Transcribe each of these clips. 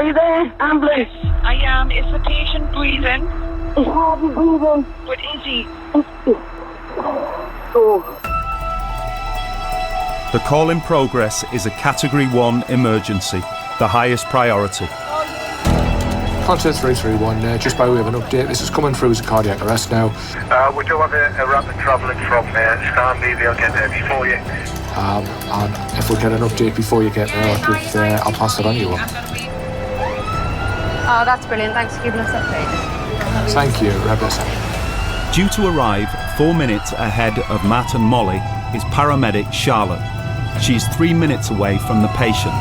Are you there? Ambulance. I am. Is the patient breathing? He's hardly breathing. What is he? Oh. The call in progress is a Category 1 emergency, the highest priority. Concert 331, just by way of an update, this is coming through as a cardiac arrest now. We do have a rapid travelling from Stanley, they'll get there before you. And if we get an update before you get there, I'll pass it on to you. Oh, that's brilliant. Thanks for keeping us updated. Thank you, Rebecca. Due to arrive 4 minutes ahead of Matt and Molly is paramedic Charlotte. She's 3 minutes away from the patient.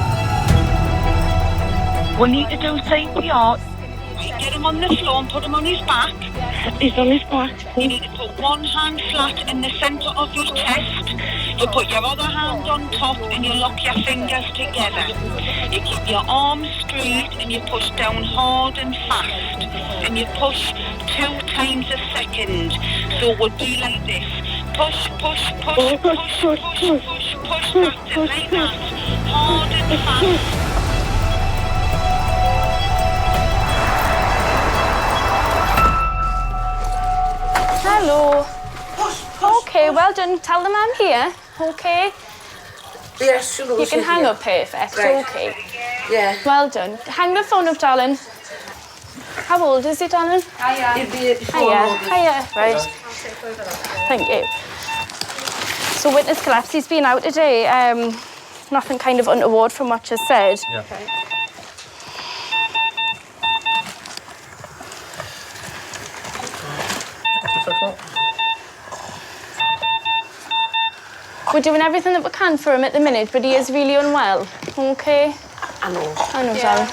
We need to do CPR. Get him on the floor and put him on his back. He's on his back. You need to put one hand flat in the centre of your chest. You put your other hand on top and you lock your fingers together. You keep your arms straight and you push down hard and fast. And you push 2 times a second. So it would be like this. Push, push, push, push, push, push, push, push, that's it, like that. Hard and fast. Hello. Okay, well done. Tell them I'm here. Okay. Yes, she knows. You can hang up, perfect. Right. Okay. Yeah. Well done. Hang the phone up, darling. How old is he, darling? He'd be 84. Hiya. Right. Thank you. So witness collapse. He's been out today. Nothing kind of untoward from what you said. Yeah. Okay. We're doing everything that we can for him at the minute, but he is really unwell. Okay? I know, darling.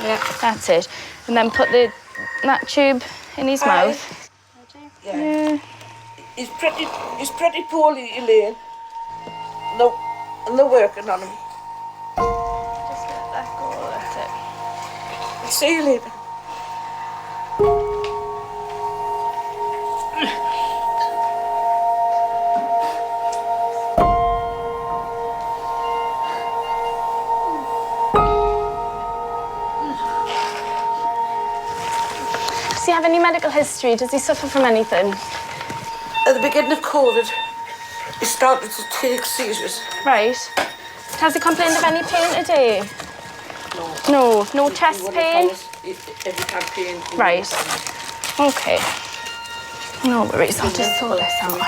Yeah, that's it. And then put that tube in his mouth. Yeah. He's pretty poorly, Elaine. No, and they're working on him. Just let that go, that's it. See you later. Does he have any medical history? Does he suffer from anything? At the beginning of COVID, he started to take seizures. Right. Has he complained of any pain today? No. No chest pain? Every time pain. Right. Okay. No worries, I'll just sort this out.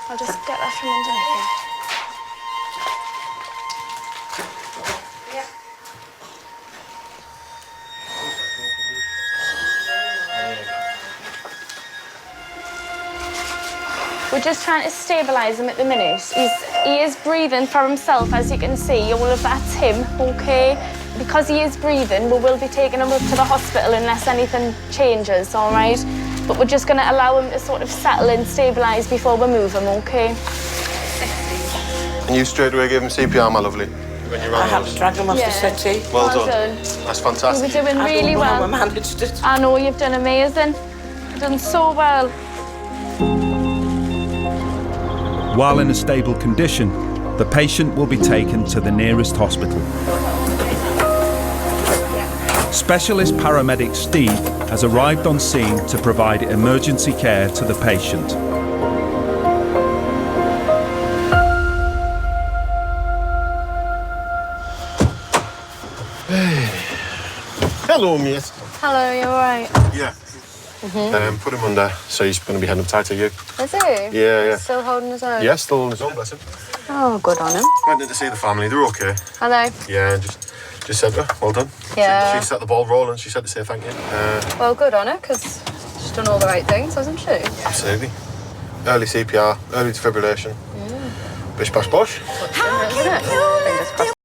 I'll just get that from underneath here. We're just trying to stabilise him at the minute. He is breathing for himself, as you can see. All of that's him, okay? Because he is breathing, we will be taking him up to the hospital unless anything changes, all right? But we're just going to allow him to sort of settle and stabilise before we move him, okay? And you straight away gave him CPR, my lovely, when you ran I had to drag him off the settee. Well done. That's fantastic. You were doing really well. I don't know how I managed it. I know, you've done amazing. You've done so well. While in a stable condition, the patient will be taken to the nearest hospital. Specialist paramedic Steve has arrived on scene to provide emergency care to the patient. Hello, mate. Hello, you all right? Yeah. Put him under, so he's going to be heading up tight to you. Is he? Yeah. Still holding his own? Yeah, still on his own, bless him. Oh, good on him. Went in to see the family, they're okay. Are they? Yeah, just said, well done. Yeah. She set the ball rolling, she said to say thank you. Well, good on her, because she's done all the right things, hasn't she? Absolutely. Early CPR, early defibrillation. Bish bash bosh. Isn't it? Fingers crossed.